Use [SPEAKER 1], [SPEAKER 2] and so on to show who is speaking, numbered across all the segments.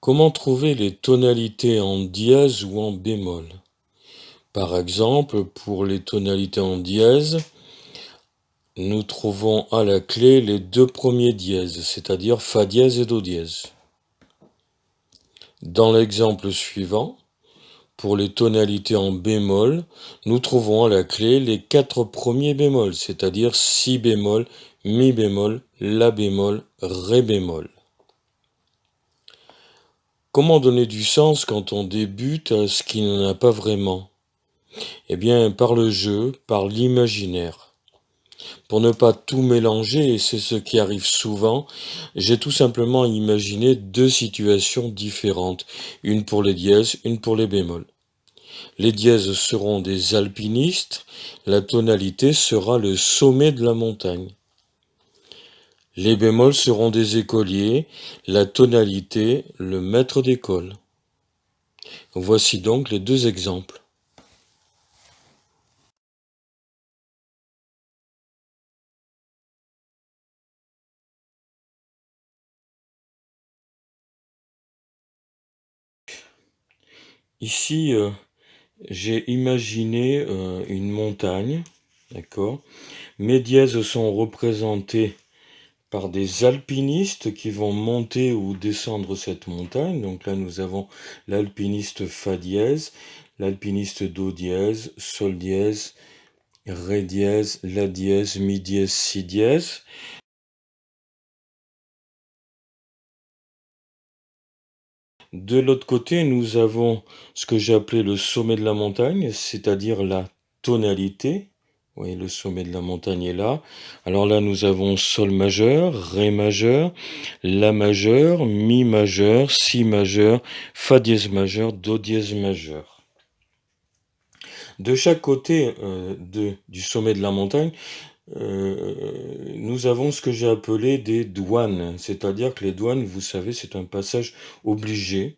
[SPEAKER 1] Comment trouver les tonalités en dièse ou en bémol? Par exemple, pour les tonalités en dièse, nous trouvons à la clé les deux premiers dièses, c'est-à-dire Fa dièse et Do dièse. Dans l'exemple suivant, pour les tonalités en bémol, nous trouvons à la clé les quatre premiers bémols, c'est-à-dire Si bémol, Mi bémol, La bémol, Ré bémol. Comment donner du sens quand on débute à ce qui n'en a pas vraiment? Eh bien, par le jeu, par l'imaginaire. Pour ne pas tout mélanger, et c'est ce qui arrive souvent, j'ai tout simplement imaginé deux situations différentes, une pour les dièses, une pour les bémols. Les dièses seront des alpinistes, la tonalité sera le sommet de la montagne. Les bémols seront des écoliers, la tonalité le maître d'école. Voici donc les deux exemples. Ici, j'ai imaginé une montagne, d'accord? Mes dièses sont représentés par des alpinistes qui vont monter ou descendre cette montagne. Donc là, nous avons l'alpiniste Fa dièse, l'alpiniste Do dièse, Sol dièse, Ré dièse, La dièse, Mi dièse, Si dièse. De l'autre côté, nous avons ce que j'ai appelé le sommet de la montagne, c'est-à-dire la tonalité. Vous voyez, le sommet de la montagne est là. Alors là, nous avons Sol majeur, Ré majeur, La majeur, Mi majeur, Si majeur, Fa dièse majeur, Do dièse majeur. De chaque côté du sommet de la montagne, nous avons ce que j'ai appelé des douanes. C'est-à-dire que les douanes, vous savez, c'est un passage obligé.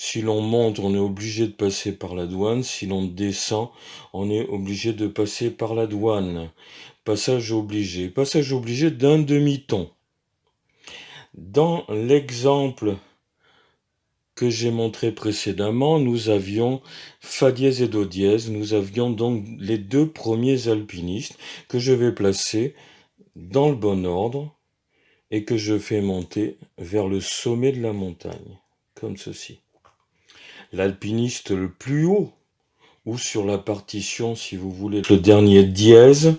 [SPEAKER 1] Si l'on monte, on est obligé de passer par la douane. Si l'on descend, on est obligé de passer par la douane. Passage obligé. Passage obligé d'un demi-ton. Dans l'exemple que j'ai montré précédemment, nous avions Fa dièse et Do dièse. Nous avions donc les deux premiers alpinistes que je vais placer dans le bon ordre et que je fais monter vers le sommet de la montagne, comme ceci. L'alpiniste le plus haut, ou sur la partition, si vous voulez, le dernier dièse,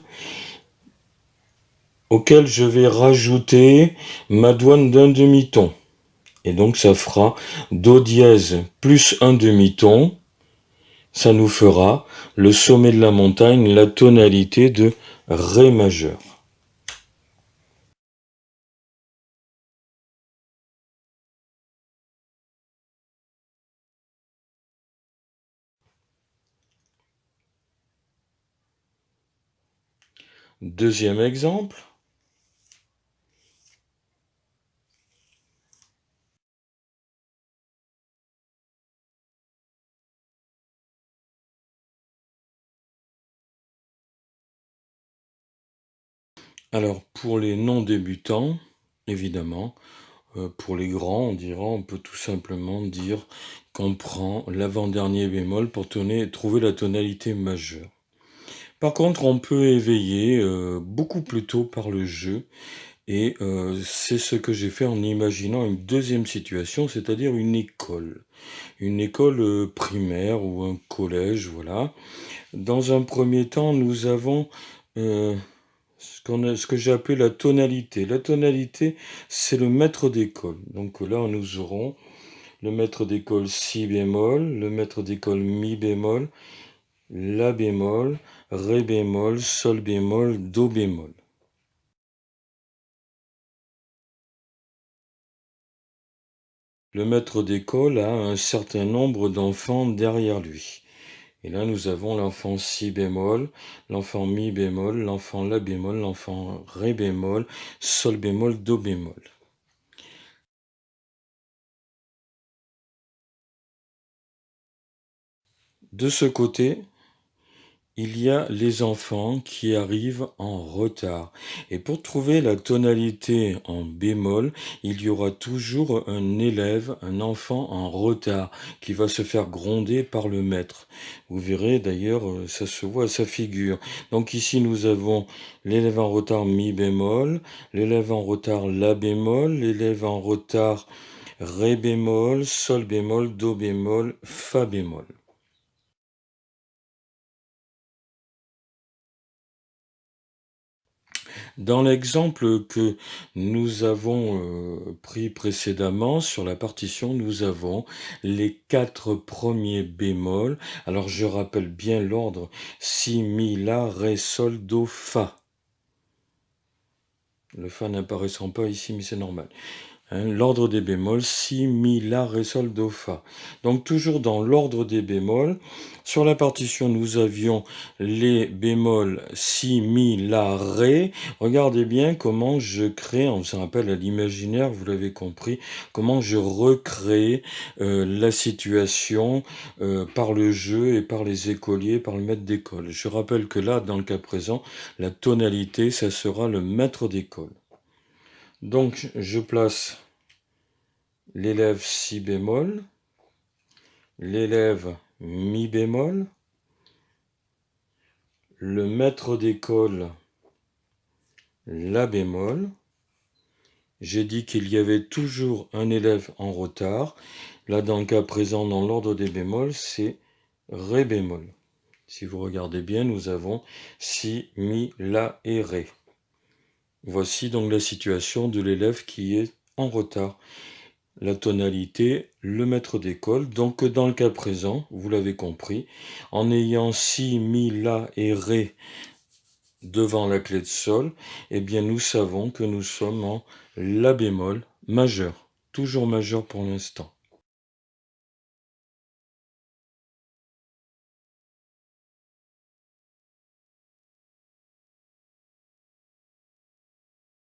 [SPEAKER 1] auquel je vais rajouter ma douane d'un demi-ton. Et donc ça fera Do dièse plus un demi-ton. Ça nous fera le sommet de la montagne, la tonalité de Ré majeur. Deuxième exemple. Alors, pour les non-débutants, évidemment, pour les grands, on peut tout simplement dire qu'on prend l'avant-dernier bémol pour trouver la tonalité majeure. Par contre, on peut éveiller beaucoup plus tôt par le jeu, et c'est ce que j'ai fait en imaginant une deuxième situation, c'est-à-dire une école. Une école primaire ou un collège, voilà. Dans un premier temps, nous avons ce que j'ai appelé la tonalité. La tonalité, c'est le maître d'école. Donc là, nous aurons le maître d'école Si bémol, le maître d'école Mi bémol, La bémol, Ré bémol, Sol bémol, Do bémol. Le maître d'école a un certain nombre d'enfants derrière lui. Et là, nous avons l'enfant Si bémol, l'enfant Mi bémol, l'enfant La bémol, l'enfant Ré bémol, Sol bémol, Do bémol. De ce côté, il y a les enfants qui arrivent en retard. Et pour trouver la tonalité en bémol, il y aura toujours un élève, un enfant en retard, qui va se faire gronder par le maître. Vous verrez d'ailleurs, ça se voit à sa figure. Donc ici, nous avons l'élève en retard mi bémol, l'élève en retard la bémol, l'élève en retard ré bémol, sol bémol, do bémol, fa bémol. Dans l'exemple que nous avons pris précédemment sur la partition, nous avons les 4 premiers bémols. Alors je rappelle bien l'ordre: si, mi, la, ré, sol, do, fa. Le fa n'apparaissant pas ici, mais c'est normal. L'ordre des bémols, si, mi, la, ré, sol, do, fa. Donc toujours dans l'ordre des bémols. Sur la partition, nous avions les bémols si, mi, la, ré. Regardez bien comment je crée, on se rappelle à l'imaginaire, vous l'avez compris, comment je recrée la situation par le jeu et par les écoliers, par le maître d'école. Je rappelle que là, dans le cas présent, la tonalité, ça sera le maître d'école. Donc, je place l'élève si bémol, l'élève mi bémol, le maître d'école la bémol. J'ai dit qu'il y avait toujours un élève en retard. Là, dans le cas présent, dans l'ordre des bémols, c'est ré bémol. Si vous regardez bien, nous avons si, mi, la et ré. Voici donc la situation de l'élève qui est en retard. La tonalité, le maître d'école. Donc dans le cas présent, vous l'avez compris, en ayant si, mi, la et ré devant la clé de sol, eh bien nous savons que nous sommes en la bémol majeur, toujours majeur pour l'instant.